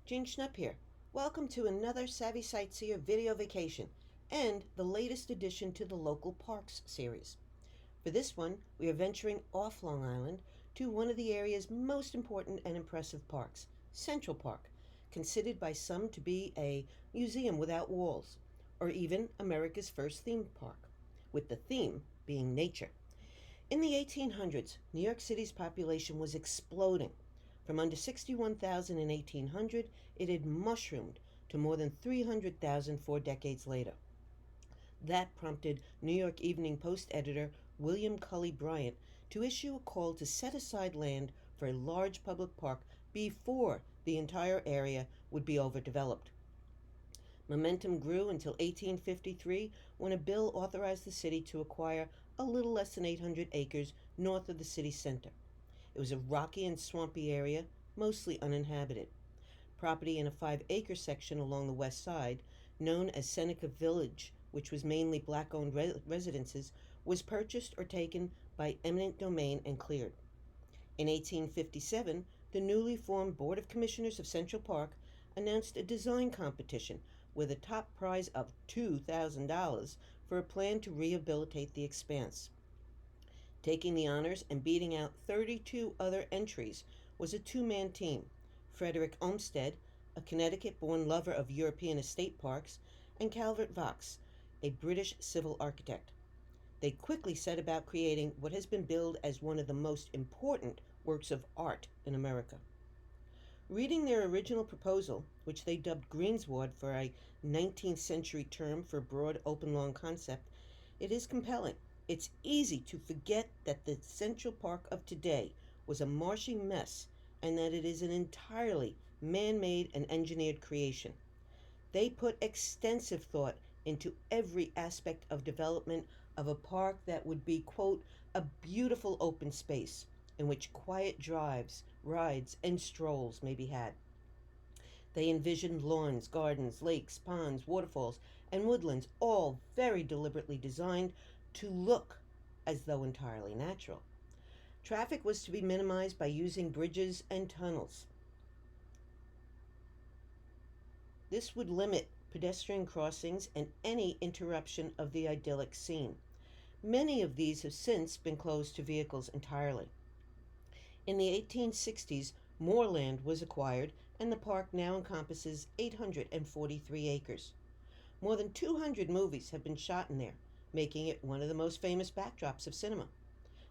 Jean Schnupp here. Welcome to another Savvy Sightseer video vacation and the latest addition to the Local Parks series. For this one, we are venturing off Long Island to one of the area's most important and impressive parks, Central Park, considered by some to be a museum without walls, or even America's first theme park, with the theme being nature. In the 1800s, New York City's population was exploding. From under 61,000 in 1800, it had mushroomed to more than 300,000 4 decades later. That prompted New York Evening Post editor William Cully Bryant to issue a call to set aside land for a large public park before the entire area would be overdeveloped. Momentum grew until 1853, when a bill authorized the city to acquire a little less than 800 acres north of the city center. It was a rocky and swampy area, mostly uninhabited. Property in a 5-acre section along the west side, known as Seneca Village, which was mainly black-owned residences, was purchased or taken by eminent domain and cleared. In 1857, the newly formed Board of Commissioners of Central Park announced a design competition with a top prize of $2,000 for a plan to rehabilitate the expanse. Taking the honors and beating out 32 other entries was a two-man team: Frederick Olmsted, a Connecticut-born lover of European estate parks, and Calvert Vaux, a British civil architect. They quickly set about creating what has been billed as one of the most important works of art in America. Reading their original proposal, which they dubbed greensward for a 19th century term for broad open lawn concept, it is compelling. It's easy to forget that the Central Park of today was a marshy mess and that it is an entirely man-made and engineered creation. They put extensive thought into every aspect of development of a park that would be, quote, a beautiful open space in which quiet drives, rides, and strolls may be had. They envisioned lawns, gardens, lakes, ponds, waterfalls, and woodlands, all very deliberately designed to look as though entirely natural. Traffic was to be minimized by using bridges and tunnels. This would limit pedestrian crossings and any interruption of the idyllic scene. Many of these have since been closed to vehicles entirely. In the 1860s, more land was acquired, and the park now encompasses 843 acres. More than 200 movies have been shot in there, making it one of the most famous backdrops of cinema.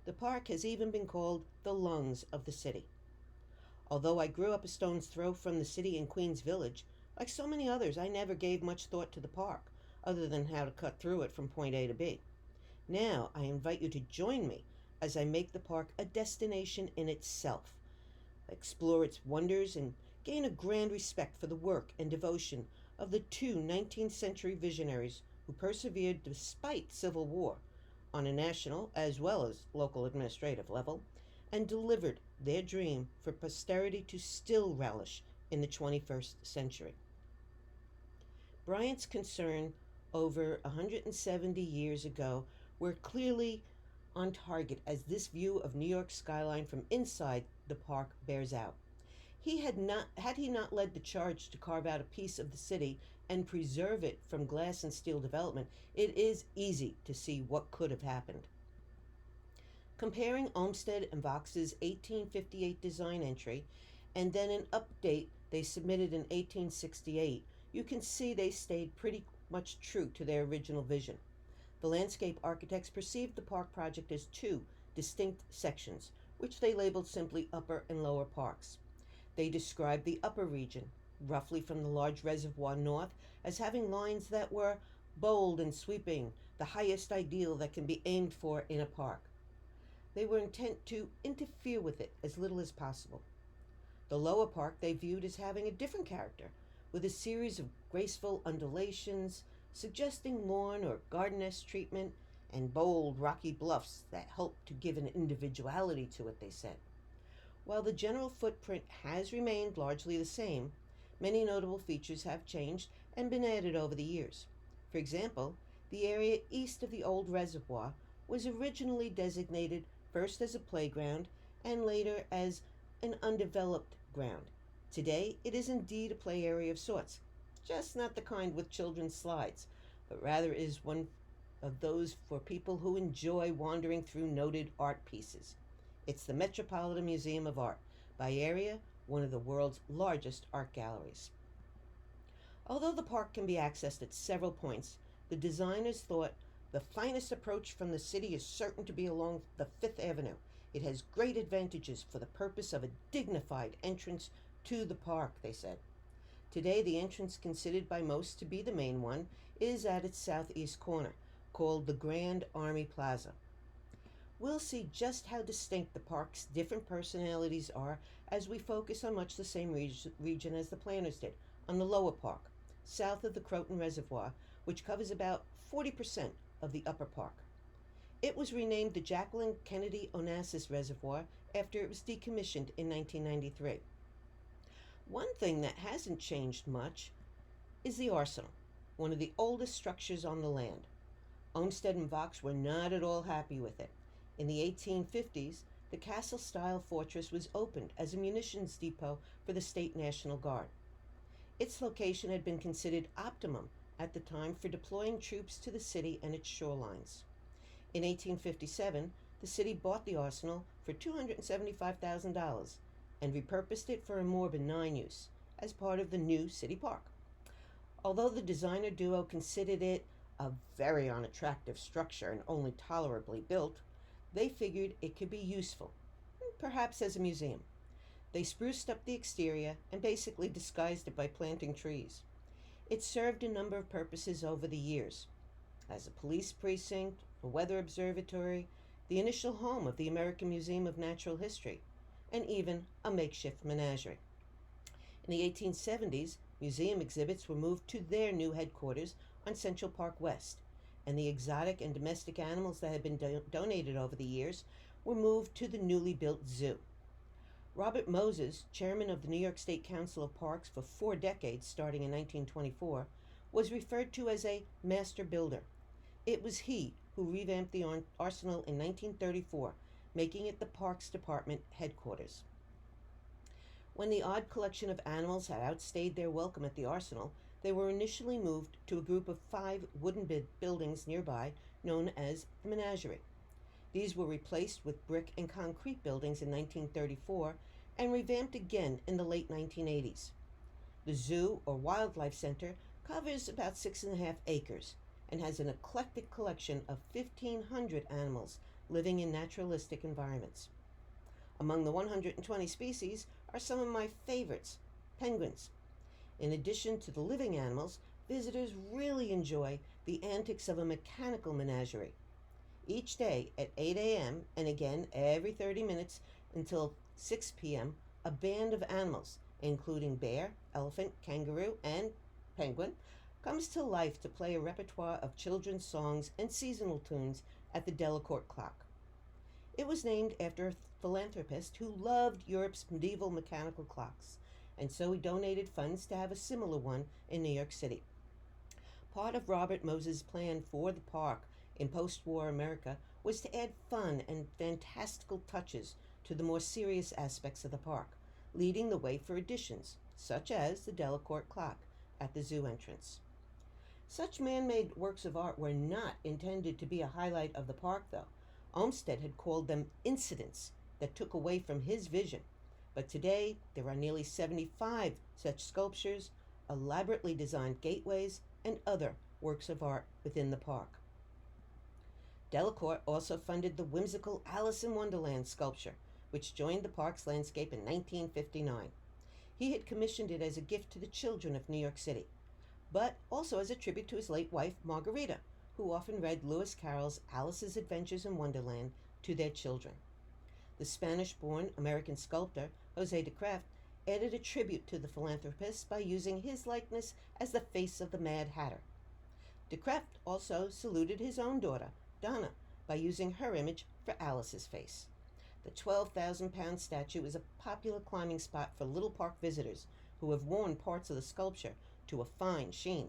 The park has even been called the lungs of the city. Although I grew up a stone's throw from the city in Queens Village, like so many others, I never gave much thought to the park, other than how to cut through it from point A to B. Now I invite you to join me as I make the park a destination in itself, explore its wonders, and gain a grand respect for the work and devotion of the two 19th century visionaries who persevered despite civil war on a national as well as local administrative level, and delivered their dream for posterity to still relish in the 21st century. Bryant's concern over 170 years ago were clearly on target, as this view of New York's skyline from inside the park bears out. Had he not led the charge to carve out a piece of the city and preserve it from glass and steel development, it is easy to see what could have happened. Comparing Olmsted and Vaux's 1858 design entry and then an update they submitted in 1868, you can see they stayed pretty much true to their original vision. The landscape architects perceived the park project as two distinct sections, which they labeled simply Upper and Lower Parks. They described the upper region, roughly from the large reservoir north, as having lines that were bold and sweeping, the highest ideal that can be aimed for in a park. They were intent to interfere with it as little as possible. The lower park they viewed as having a different character, with a series of graceful undulations, suggesting lawn or garden-esque treatment, and bold rocky bluffs that helped to give an individuality to it, they said. While the general footprint has remained largely the same, many notable features have changed and been added over the years. For example, the area east of the old reservoir was originally designated first as a playground and later as an undeveloped ground. Today, it is indeed a play area of sorts, just not the kind with children's slides, but rather is one of those for people who enjoy wandering through noted art pieces. It's the Metropolitan Museum of Art, by area, one of the world's largest art galleries. Although the park can be accessed at several points, the designers thought the finest approach from the city is certain to be along the Fifth Avenue. It has great advantages for the purpose of a dignified entrance to the park, they said. Today, the entrance considered by most to be the main one is at its southeast corner, called the Grand Army Plaza. We'll see just how distinct the park's different personalities are as we focus on much the same region as the planners did, on the lower park, south of the Croton Reservoir, which covers about 40% of the upper park. It was renamed the Jacqueline Kennedy Onassis Reservoir after it was decommissioned in 1993. One thing that hasn't changed much is the arsenal, one of the oldest structures on the land. Olmsted and Vox were not at all happy with it. In the 1850s, the castle-style fortress was opened as a munitions depot for the State National Guard. Its location had been considered optimum at the time for deploying troops to the city and its shorelines. In 1857, the city bought the arsenal for $275,000 and repurposed it for a more benign use as part of the new city park. Although the designer duo considered it a very unattractive structure and only tolerably built, they figured it could be useful, perhaps as a museum. They spruced up the exterior and basically disguised it by planting trees. It served a number of purposes over the years, as a police precinct, a weather observatory, the initial home of the American Museum of Natural History, and even a makeshift menagerie. In the 1870s, museum exhibits were moved to their new headquarters on Central Park West, and the exotic and domestic animals that had been donated over the years were moved to the newly built zoo. Robert Moses, chairman of the New York State Council of Parks for 4 decades starting in 1924, was referred to as a master builder. It was he who revamped the arsenal in 1934, making it the Parks Department headquarters. When the odd collection of animals had outstayed their welcome at the arsenal, they were initially moved to a group of 5 wooden buildings nearby known as the menagerie. These were replaced with brick and concrete buildings in 1934 and revamped again in the late 1980s. The zoo, or wildlife center, covers about 6.5 acres and has an eclectic collection of 1,500 animals living in naturalistic environments. Among the 120 species are some of my favorites, penguins. In addition to the living animals, visitors really enjoy the antics of a mechanical menagerie. Each day at 8 a.m. and again every 30 minutes until 6 p.m., a band of animals, including bear, elephant, kangaroo, and penguin, comes to life to play a repertoire of children's songs and seasonal tunes at the Delacourt clock. It was named after a philanthropist who loved Europe's medieval mechanical clocks, and so he donated funds to have a similar one in New York City. Part of Robert Moses' plan for the park in post-war America was to add fun and fantastical touches to the more serious aspects of the park, leading the way for additions, such as the Delacourt clock at the zoo entrance. Such man-made works of art were not intended to be a highlight of the park, though. Olmsted had called them incidents that took away from his vision. But today, there are nearly 75 such sculptures, elaborately designed gateways, and other works of art within the park. Delacourt also funded the whimsical Alice in Wonderland sculpture, which joined the park's landscape in 1959. He had commissioned it as a gift to the children of New York City, but also as a tribute to his late wife, Margarita, who often read Lewis Carroll's Alice's Adventures in Wonderland to their children. The Spanish-born American sculptor, José de Krefft, added a tribute to the philanthropist by using his likeness as the face of the Mad Hatter. De Krefft also saluted his own daughter, Donna, by using her image for Alice's face. The 12,000-pound statue is a popular climbing spot for Little Park visitors who have worn parts of the sculpture to a fine sheen.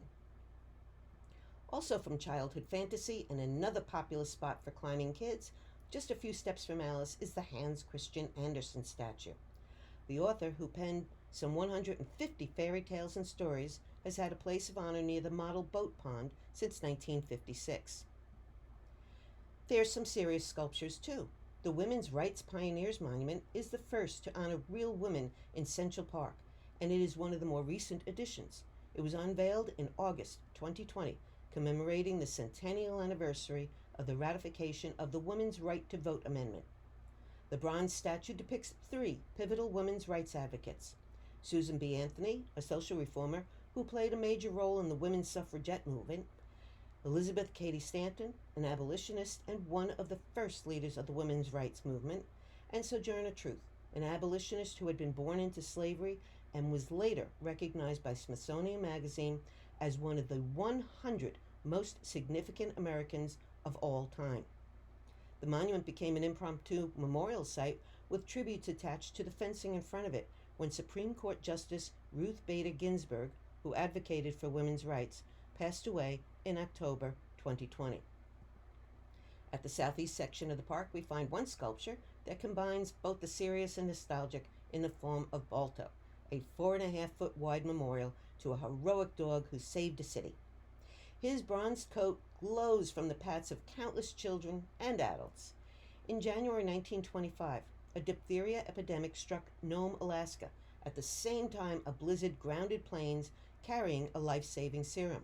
Also from childhood fantasy and another popular spot for climbing kids, just a few steps from Alice, is the Hans Christian Andersen statue. The author, who penned some 150 fairy tales and stories, has had a place of honor near the model boat pond since 1956. There's some serious sculptures too. The Women's Rights Pioneers Monument is the first to honor real women in Central Park, and it is one of the more recent additions. It was unveiled in August 2020, commemorating the centennial anniversary of the ratification of the Women's Right to Vote Amendment. The bronze statue depicts 3 pivotal women's rights advocates: Susan B. Anthony, a social reformer who played a major role in the women's suffragette movement; Elizabeth Cady Stanton, an abolitionist and one of the first leaders of the women's rights movement; and Sojourner Truth, an abolitionist who had been born into slavery and was later recognized by Smithsonian Magazine as one of the 100 most significant Americans of all time. The monument became an impromptu memorial site with tributes attached to the fencing in front of it when Supreme Court Justice Ruth Bader Ginsburg, who advocated for women's rights, passed away in October 2020. At the southeast section of the park, we find one sculpture that combines both the serious and nostalgic in the form of Balto, a 4.5-foot wide memorial to a heroic dog who saved a city. His bronzed coat glows from the pats of countless children and adults. In January 1925, a diphtheria epidemic struck Nome, Alaska, at the same time a blizzard grounded planes carrying a life-saving serum.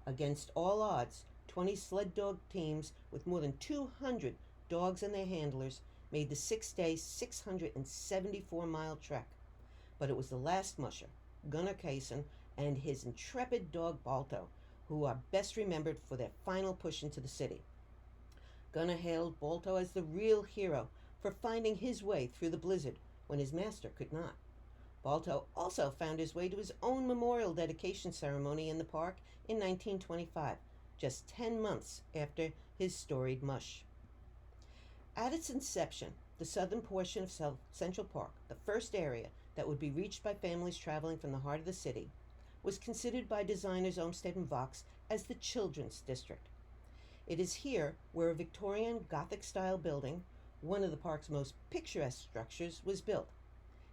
Against all odds, 20 sled dog teams with more than 200 dogs and their handlers made the 6-day, 674-mile trek. But it was the last musher, Gunnar Kaysen, and his intrepid dog Balto, who are best remembered for their final push into the city. Gunnar hailed Balto as the real hero for finding his way through the blizzard when his master could not. Balto also found his way to his own memorial dedication ceremony in the park in 1925, just 10 months after his storied mush. At its inception, the southern portion of Central Park, the first area that would be reached by families traveling from the heart of the city, was considered by designers Olmsted and Vaux as the Children's District. It is here where a Victorian Gothic-style building, one of the park's most picturesque structures, was built.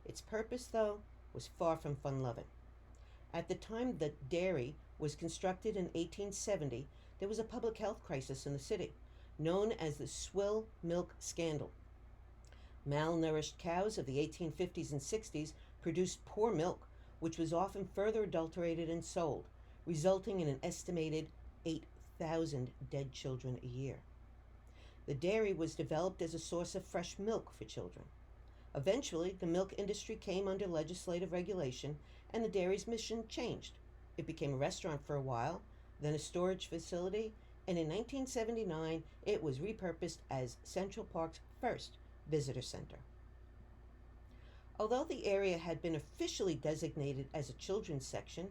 Its purpose, though, was far from fun-loving. At the time that dairy was constructed in 1870, there was a public health crisis in the city, known as the Swill Milk Scandal. Malnourished cows of the 1850s and 60s produced poor milk, which was often further adulterated and sold, resulting in an estimated 8,000 dead children a year. The dairy was developed as a source of fresh milk for children. Eventually, the milk industry came under legislative regulation, and the dairy's mission changed. It became a restaurant for a while, then a storage facility, and in 1979, it was repurposed as Central Park's first visitor center. Although the area had been officially designated as a children's section,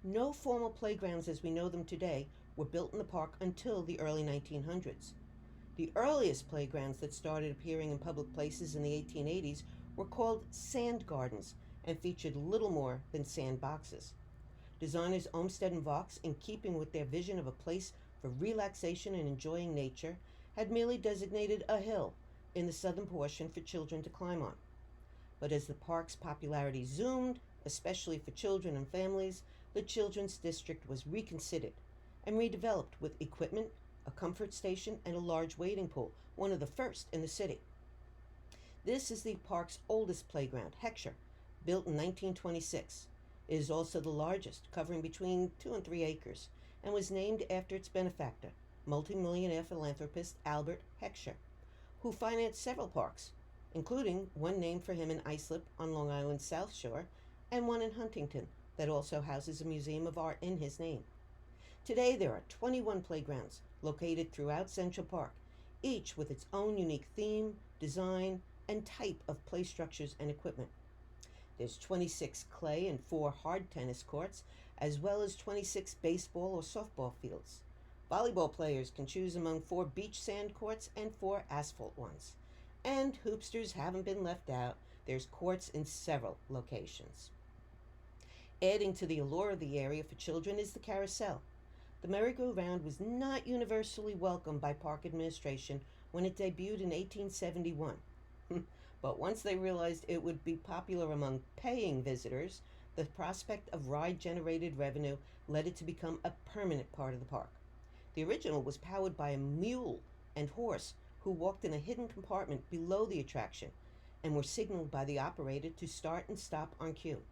no formal playgrounds as we know them today were built in the park until the early 1900s. The earliest playgrounds that started appearing in public places in the 1880s were called sand gardens and featured little more than sand boxes. Designers Olmsted and Vaux, in keeping with their vision of a place for relaxation and enjoying nature, had merely designated a hill in the southern portion for children to climb on. But as the park's popularity zoomed, especially for children and families, the Children's District was reconsidered and redeveloped with equipment, a comfort station, and a large wading pool, one of the first in the city. This is the park's oldest playground, Heckscher, built in 1926. It is also the largest, covering between 2 and 3 acres, and was named after its benefactor, multimillionaire philanthropist Albert Heckscher, who financed several parks, including one named for him in Islip on Long Island's South Shore, and one in Huntington that also houses a museum of art in his name. Today there are 21 playgrounds located throughout Central Park, each with its own unique theme, design, and type of play structures and equipment. There's 26 clay and 4 hard tennis courts, as well as 26 baseball or softball fields. Volleyball players can choose among 4 beach sand courts and 4 asphalt ones. And hoopsters haven't been left out. There's courts in several locations. Adding to the allure of the area for children is the Carousel. The merry-go-round was not universally welcomed by park administration when it debuted in 1871. But once they realized it would be popular among paying visitors, the prospect of ride-generated revenue led it to become a permanent part of the park. The original was powered by a mule and horse who walked in a hidden compartment below the attraction and were signaled by the operator to start and stop on cue.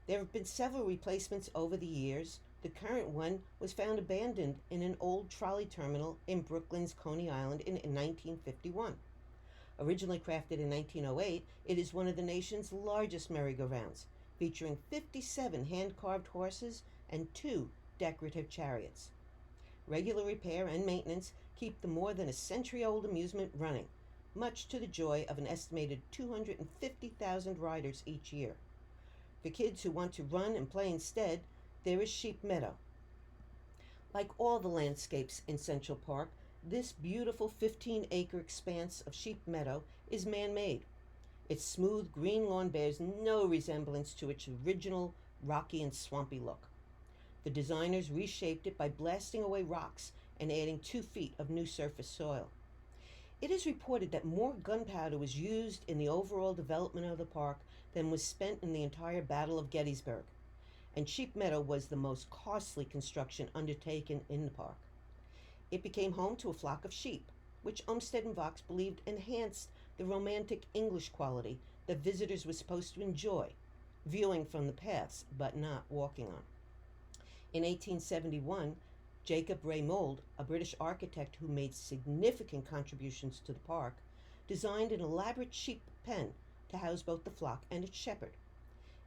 There have been several replacements over the years. The current one was found abandoned in an old trolley terminal in Brooklyn's Coney Island in 1951. Originally crafted in 1908, it is one of the nation's largest merry-go-rounds, featuring 57 hand-carved horses and 2 decorative chariots. Regular repair and maintenance keep the more than a century-old amusement running, much to the joy of an estimated 250,000 riders each year. For kids who want to run and play instead, there is Sheep Meadow. Like all the landscapes in Central Park, this beautiful 15-acre expanse of Sheep Meadow is man-made. Its smooth green lawn bears no resemblance to its original rocky and swampy look. The designers reshaped it by blasting away rocks and adding 2 feet of new surface soil. It is reported that more gunpowder was used in the overall development of the park than was spent in the entire Battle of Gettysburg, and Sheep Meadow was the most costly construction undertaken in the park. It became home to a flock of sheep, which Olmsted and Vaux believed enhanced the romantic English quality that visitors were supposed to enjoy, viewing from the paths but not walking on. In 1871, Jacob Ray Mould, a British architect who made significant contributions to the park, designed an elaborate sheep pen to house both the flock and its shepherd.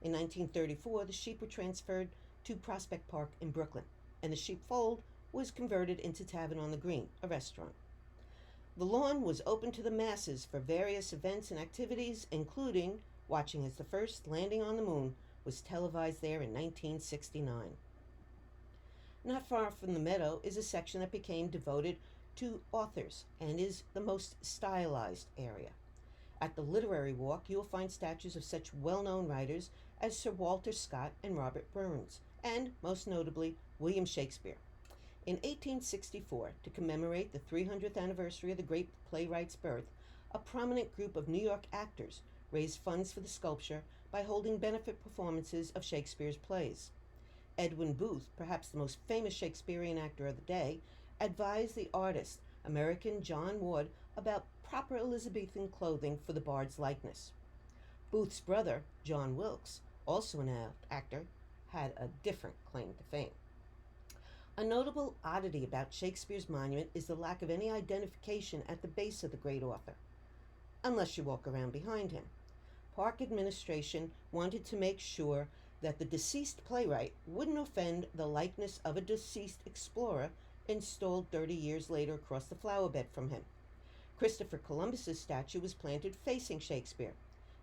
In 1934, the sheep were transferred to Prospect Park in Brooklyn, and the sheepfold was converted into Tavern on the Green, a restaurant. The lawn was open to the masses for various events and activities, including watching as the first landing on the moon was televised there in 1969. Not far from the meadow is a section that became devoted to authors and is the most stylized area. At the Literary Walk, you will find statues of such well-known writers as Sir Walter Scott and Robert Burns, and, most notably, William Shakespeare. In 1864, to commemorate the 300th anniversary of the great playwright's birth, a prominent group of New York actors raised funds for the sculpture by holding benefit performances of Shakespeare's plays. Edwin Booth, perhaps the most famous Shakespearean actor of the day, advised the artist, American John Ward, about proper Elizabethan clothing for the bard's likeness. Booth's brother, John Wilkes, also an actor, had a different claim to fame. A notable oddity about Shakespeare's monument is the lack of any identification at the base of the great author, unless you walk around behind him. Park administration wanted to make sure that the deceased playwright wouldn't offend the likeness of a deceased explorer installed 30 years later across the flower bed from him. Christopher Columbus's statue was planted facing Shakespeare,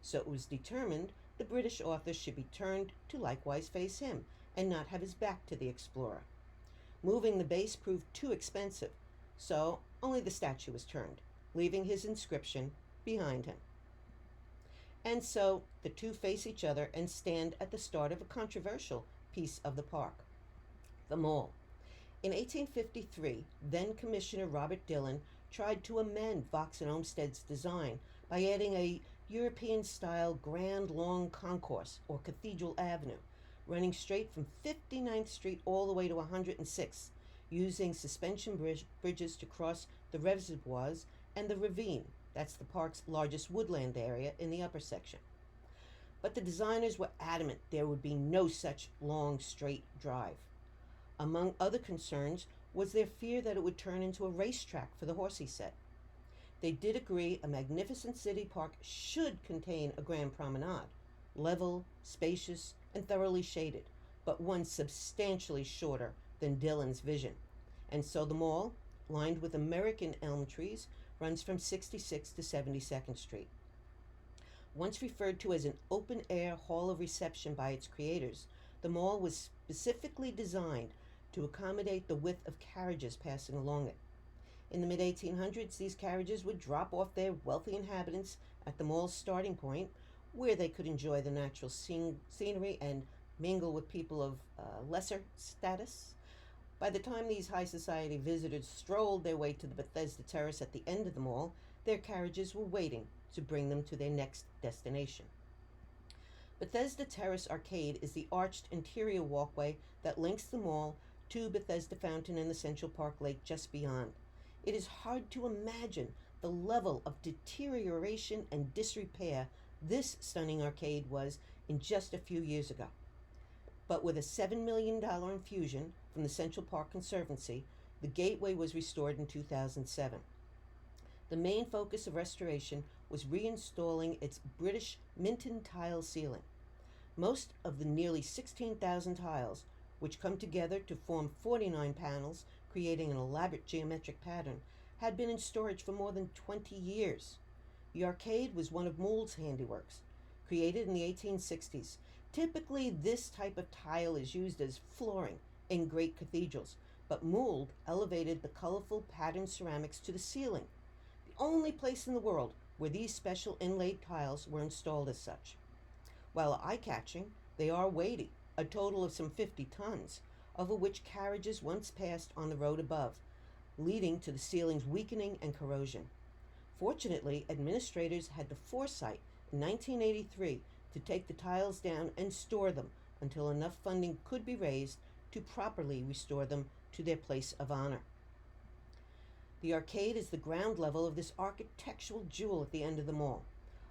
so it was determined the British author should be turned to likewise face him and not have his back to the explorer. Moving the base proved too expensive, so only the statue was turned, leaving his inscription behind him. And so the two face each other and stand at the start of a controversial piece of the park, the Mall. In 1853, then Commissioner Robert Dillon tried to amend Vaux and Olmsted's design by adding a European-style grand long concourse, or Cathedral Avenue, running straight from 59th Street all the way to 106th, using suspension bridges to cross the reservoirs and the ravine. That's the park's largest woodland area in the upper section. But the designers were adamant there would be no such long, straight drive. Among other concerns was their fear that it would turn into a racetrack for the horsey set. They did agree a magnificent city park should contain a grand promenade, level, spacious, and thoroughly shaded, but one substantially shorter than Dillon's vision. And so the mall, lined with American elm trees, runs from 66th to 72nd Street. Once referred to as an open-air hall of reception by its creators, the mall was specifically designed to accommodate the width of carriages passing along it. In the mid-1800s, these carriages would drop off their wealthy inhabitants at the mall's starting point, where they could enjoy the natural scenery and mingle with people of lesser status. By the time these high society visitors strolled their way to the Bethesda Terrace at the end of the mall, their carriages were waiting to bring them to their next destination. Bethesda Terrace Arcade is the arched interior walkway that links the mall to Bethesda Fountain and the Central Park Lake just beyond. It is hard to imagine the level of deterioration and disrepair this stunning arcade was in just a few years ago. But with a $7 million infusion from the Central Park Conservancy, the gateway was restored in 2007. The main focus of restoration was reinstalling its British Minton tile ceiling. Most of the nearly 16,000 tiles, which come together to form 49 panels, creating an elaborate geometric pattern, had been in storage for more than 20 years. The arcade was one of Mould's handiworks, created in the 1860s. Typically, this type of tile is used as flooring in great cathedrals, but Mould elevated the colorful patterned ceramics to the ceiling, the only place in the world where these special inlaid tiles were installed as such. While eye-catching, they are weighty, a total of some 50 tons, over which carriages once passed on the road above, leading to the ceiling's weakening and corrosion. Fortunately, administrators had the foresight in 1983 to take the tiles down and store them until enough funding could be raised to properly restore them to their place of honor. The arcade is the ground level of this architectural jewel at the end of the mall.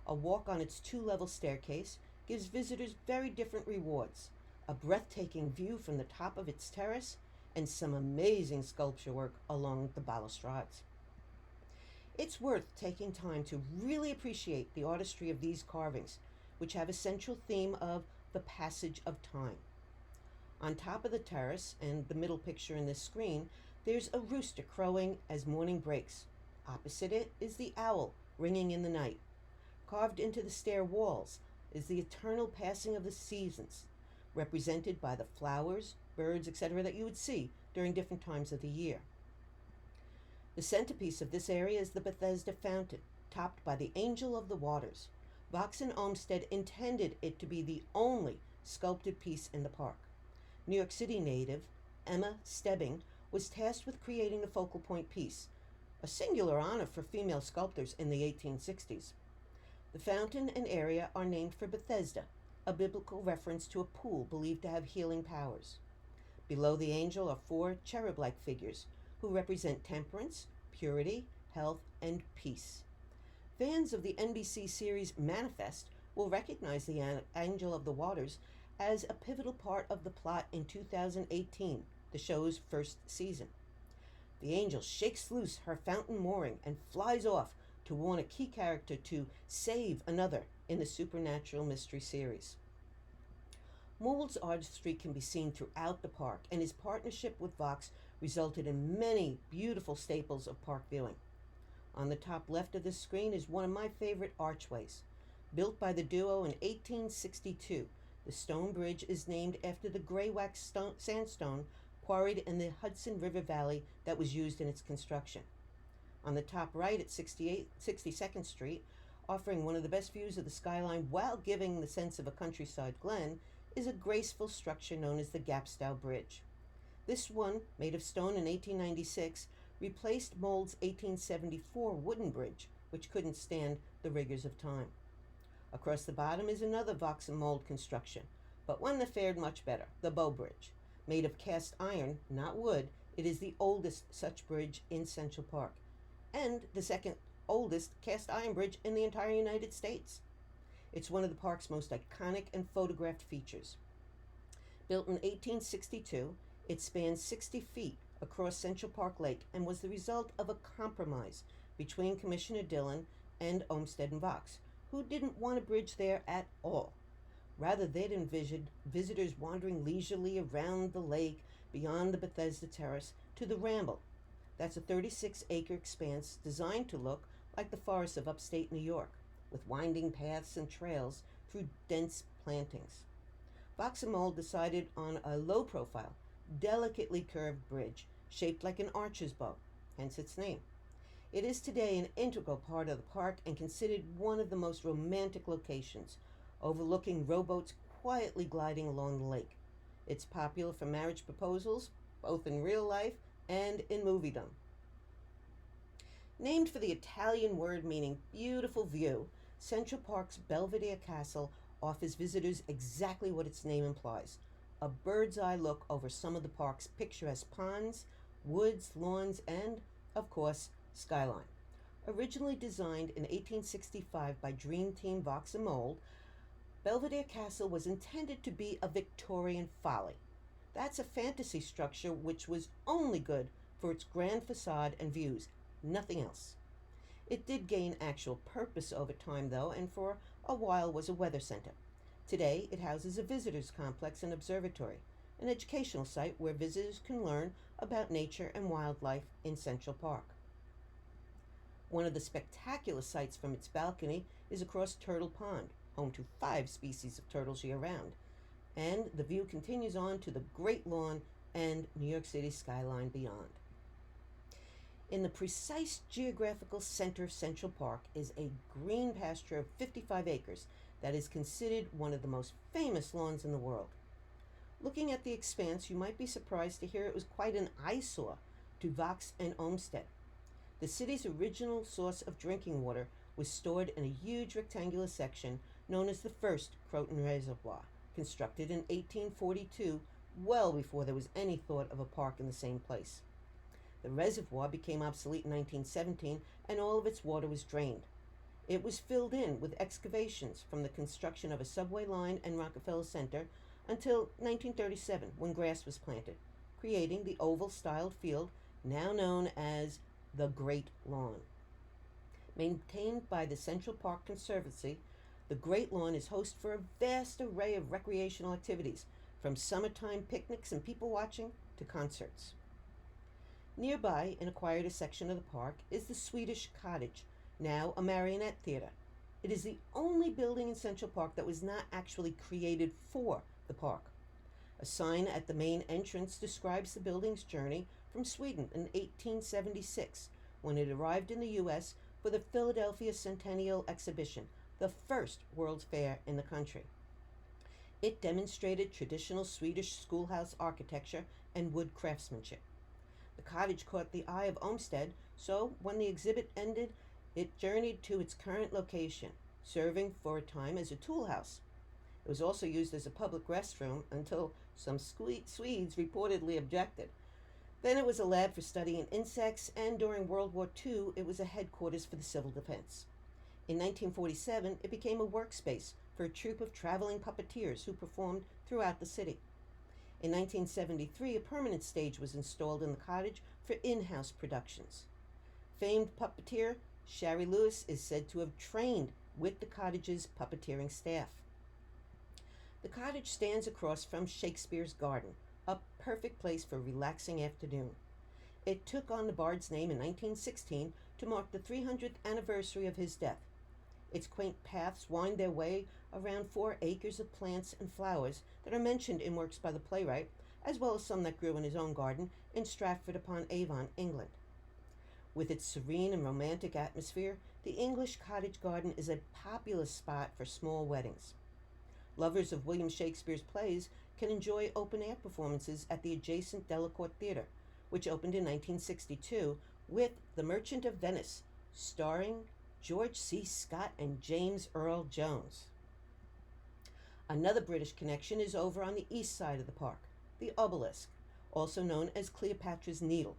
A walk on its two-level staircase gives visitors very different rewards: a breathtaking view from the top of its terrace and some amazing sculpture work along the balustrades. It's worth taking time to really appreciate the artistry of these carvings, which have a central theme of the passage of time. On top of the terrace, and the middle picture in this screen, there's a rooster crowing as morning breaks. Opposite it is the owl ringing in the night. Carved into the stair walls is the eternal passing of the seasons, represented by the flowers, birds, etc. that you would see during different times of the year. The centerpiece of this area is the Bethesda Fountain, topped by the Angel of the Waters. Frederick Olmsted intended it to be the only sculpted piece in the park. New York City native Emma Stebbing was tasked with creating the focal point piece, a singular honor for female sculptors in the 1860s. The fountain and area are named for Bethesda, a biblical reference to a pool believed to have healing powers. Below the angel are 4 cherub-like figures who represent temperance, purity, health, and peace. Fans of the NBC series Manifest will recognize the Angel of the Waters as a pivotal part of the plot in 2018, the show's first season. The angel shakes loose her fountain mooring and flies off to warn a key character to save another in the supernatural mystery series. Mould's artistry can be seen throughout the park, and his partnership with Vox resulted in many beautiful staples of park viewing. On the top left of this screen is one of my favorite archways. Built by the duo in 1862, the stone bridge is named after the gray wax sandstone quarried in the Hudson River Valley that was used in its construction. On the top right at 62nd Street, offering one of the best views of the skyline while giving the sense of a countryside glen, is a graceful structure known as the Gapstow Bridge. This one, made of stone in 1896, replaced Mould's 1874 wooden bridge, which couldn't stand the rigors of time. Across the bottom is another Vox and Mould construction, but one that fared much better, the Bow Bridge. Made of cast iron, not wood, it is the oldest such bridge in Central Park, and the second oldest cast iron bridge in the entire United States. It's one of the park's most iconic and photographed features. Built in 1862, it spans 60 feet across Central Park Lake and was the result of a compromise between Commissioner Dillon and Olmsted and Vox, who didn't want a bridge there at all. Rather, they'd envisioned visitors wandering leisurely around the lake beyond the Bethesda Terrace to the Ramble. That's a 36-acre expanse designed to look like the forests of upstate New York, with winding paths and trails through dense plantings. Vox and Mould decided on a low-profile, delicately curved bridge shaped like an archer's bow, hence its name. It is today an integral part of the park and considered one of the most romantic locations, overlooking rowboats quietly gliding along the lake. It's popular for marriage proposals, both in real life and in moviedom. Named for the Italian word meaning beautiful view, Central Park's Belvedere Castle offers visitors exactly what its name implies: a bird's eye look over some of the park's picturesque ponds, woods, lawns, and, of course, skyline. Originally designed in 1865 by Dream Team Vox and Mold, Belvedere Castle was intended to be a Victorian folly. That's a fantasy structure which was only good for its grand facade and views, nothing else. It did gain actual purpose over time, though, and for a while was a weather center. Today, it houses a visitors complex and observatory, an educational site where visitors can learn about nature and wildlife in Central Park. One of the spectacular sights from its balcony is across Turtle Pond, home to 5 species of turtles year-round, and the view continues on to the Great Lawn and New York City skyline beyond. In the precise geographical center of Central Park is a green pasture of 55 acres that is considered one of the most famous lawns in the world. Looking at the expanse, you might be surprised to hear it was quite an eyesore to Vox and Olmsted. The city's original source of drinking water was stored in a huge rectangular section known as the first Croton Reservoir, constructed in 1842, well before there was any thought of a park in the same place. The reservoir became obsolete in 1917, and all of its water was drained. It was filled in with excavations from the construction of a subway line and Rockefeller Center until 1937, when grass was planted, creating the oval-styled field now known as the Great Lawn. Maintained by the Central Park Conservancy, the Great Lawn is host for a vast array of recreational activities, from summertime picnics and people watching to concerts. Nearby, in a quieter section of the park, is the Swedish Cottage, now a marionette theater. It is the only building in Central Park that was not actually created for the park. A sign at the main entrance describes the building's journey from Sweden in 1876, when it arrived in the U.S. for the Philadelphia Centennial Exhibition, the first World's Fair in the country. It demonstrated traditional Swedish schoolhouse architecture and wood craftsmanship. The cottage caught the eye of Olmsted, so when the exhibit ended, it journeyed to its current location, serving for a time as a tool house. It was also used as a public restroom until some Swedes reportedly objected. Then it was a lab for studying insects, and during World War II, it was a headquarters for the civil defense. In 1947, it became a workspace for a troupe of traveling puppeteers who performed throughout the city. In 1973, a permanent stage was installed in the cottage for in-house productions. Famed puppeteer Shari Lewis is said to have trained with the cottage's puppeteering staff. The cottage stands across from Shakespeare's garden, a perfect place for a relaxing afternoon. It took on the bard's name in 1916 to mark the 300th anniversary of his death. Its quaint paths wind their way around 4 acres of plants and flowers that are mentioned in works by the playwright, as well as some that grew in his own garden in Stratford-upon-Avon, England. With its serene and romantic atmosphere, the English cottage garden is a popular spot for small weddings. Lovers of William Shakespeare's plays can enjoy open-air performances at the adjacent Delacorte Theater, which opened in 1962 with The Merchant of Venice, starring George C. Scott and James Earl Jones. Another British connection is over on the east side of the park, the Obelisk, also known as Cleopatra's Needle.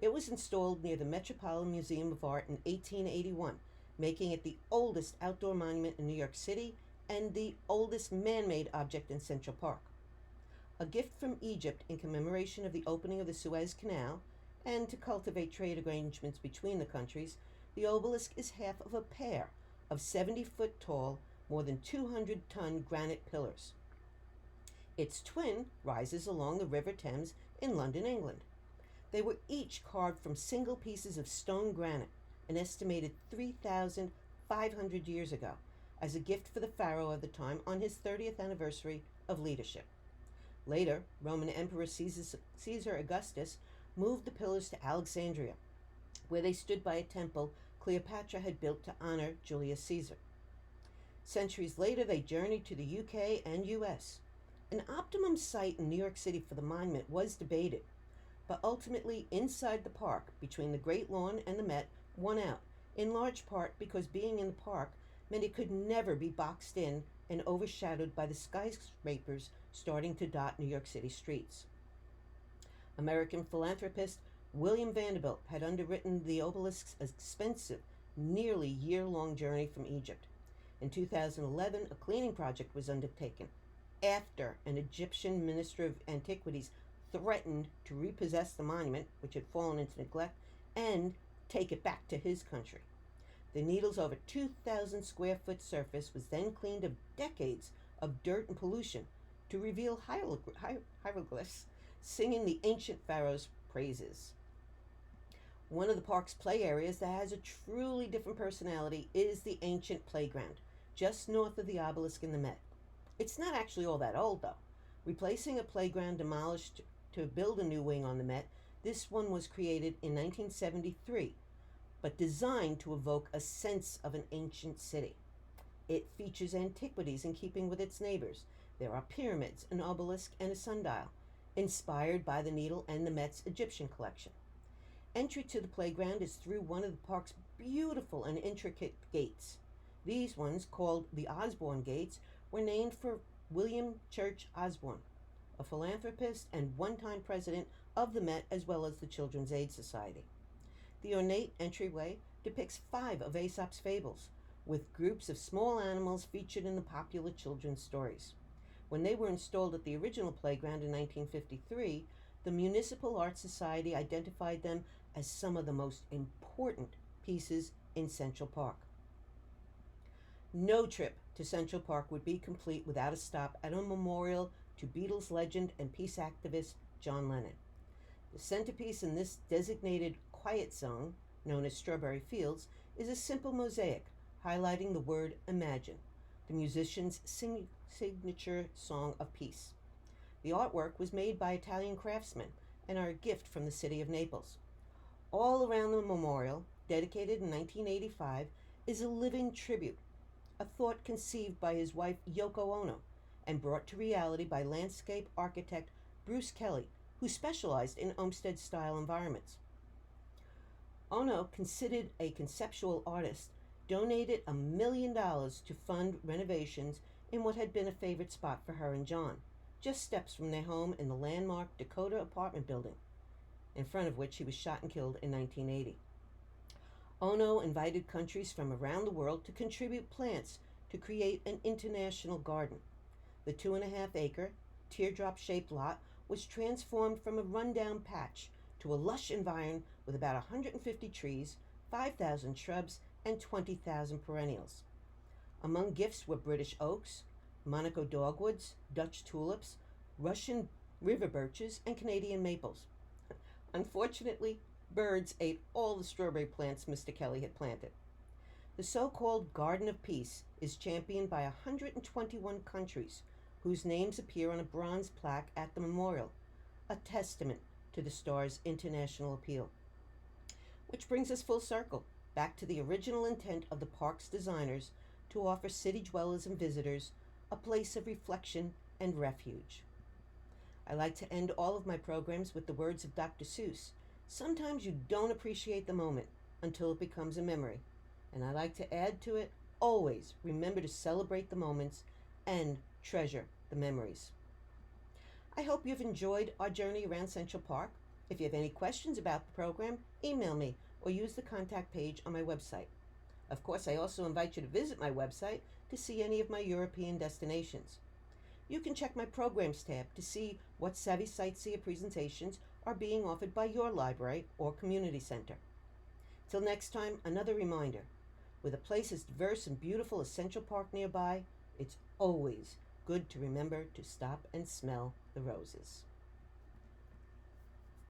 It was installed near the Metropolitan Museum of Art in 1881, making it the oldest outdoor monument in New York City and the oldest man-made object in Central Park. A gift from Egypt in commemoration of the opening of the Suez Canal, and to cultivate trade arrangements between the countries, the obelisk is half of a pair of 70-foot tall, more than 200-ton granite pillars. Its twin rises along the River Thames in London, England. They were each carved from single pieces of stone granite, an estimated 3,500 years ago, as a gift for the pharaoh of the time on his 30th anniversary of leadership. Later, Roman Emperor Caesar Augustus moved the pillars to Alexandria, where they stood by a temple Cleopatra had built to honor Julius Caesar. Centuries later, they journeyed to the UK and US. An optimum site in New York City for the monument was debated, but ultimately inside the park, between the Great Lawn and the Met, won out, in large part because being in the park meant it could never be boxed in and overshadowed by the skyscrapers starting to dot New York City streets. American philanthropist William Vanderbilt had underwritten the obelisk's expensive, nearly year-long journey from Egypt. In 2011, a cleaning project was undertaken after an Egyptian minister of antiquities threatened to repossess the monument, which had fallen into neglect, and take it back to his country. The needle's over 2,000 square foot surface was then cleaned of decades of dirt and pollution to reveal hieroglyphs singing the ancient pharaoh's praises. One of the park's play areas that has a truly different personality is the ancient playground, just north of the obelisk in the Met. It's not actually all that old, though. Replacing a playground demolished to build a new wing on the Met, this one was created in 1973, but designed to evoke a sense of an ancient city. It features antiquities in keeping with its neighbors. There are pyramids, an obelisk, and a sundial, inspired by the needle and the Met's Egyptian collection. Entry to the playground is through one of the park's beautiful and intricate gates. These ones, called the Osborne Gates, were named for William Church Osborne, a philanthropist and one-time president of the Met as well as the Children's Aid Society. The ornate entryway depicts 5 of Aesop's fables, with groups of small animals featured in the popular children's stories. When they were installed at the original playground in 1953, the Municipal Art Society identified them as some of the most important pieces in Central Park. No trip to Central Park would be complete without a stop at a memorial to Beatles legend and peace activist John Lennon. The centerpiece in this designated quiet zone, known as Strawberry Fields, is a simple mosaic highlighting the word imagine, the musician's signature song of peace. The artwork was made by Italian craftsmen and are a gift from the city of Naples. All around the memorial, dedicated in 1985, is a living tribute, a thought conceived by his wife Yoko Ono and brought to reality by landscape architect Bruce Kelly, who specialized in Olmsted-style environments. Ono, considered a conceptual artist, donated $1 million to fund renovations in what had been a favorite spot for her and John, just steps from their home in the landmark Dakota apartment building, in front of which he was shot and killed in 1980. Ono invited countries from around the world to contribute plants to create an international garden. The 2.5-acre, teardrop-shaped lot was transformed from a rundown patch to a lush environment with about 150 trees, 5,000 shrubs, and 20,000 perennials. Among gifts were British oaks, Monaco dogwoods, Dutch tulips, Russian river birches, and Canadian maples. Unfortunately, birds ate all the strawberry plants Mr. Kelly had planted. The so-called Garden of Peace is championed by 121 countries whose names appear on a bronze plaque at the memorial, a testament to the star's international appeal. Which brings us full circle, back to the original intent of the park's designers to offer city dwellers and visitors a place of reflection and refuge. I like to end all of my programs with the words of Dr. Seuss. Sometimes you don't appreciate the moment until it becomes a memory. And I like to add to it, always remember to celebrate the moments and treasure the memories. I hope you've enjoyed our journey around Central Park. If you have any questions about the program, email me or use the contact page on my website. Of course, I also invite you to visit my website to see any of my European destinations. You can check my Programs tab to see what Savvy Sightseer presentations are being offered by your library or community center. Till next time, another reminder, with a place as diverse and beautiful as Central Park nearby, it's always good to remember to stop and smell the roses.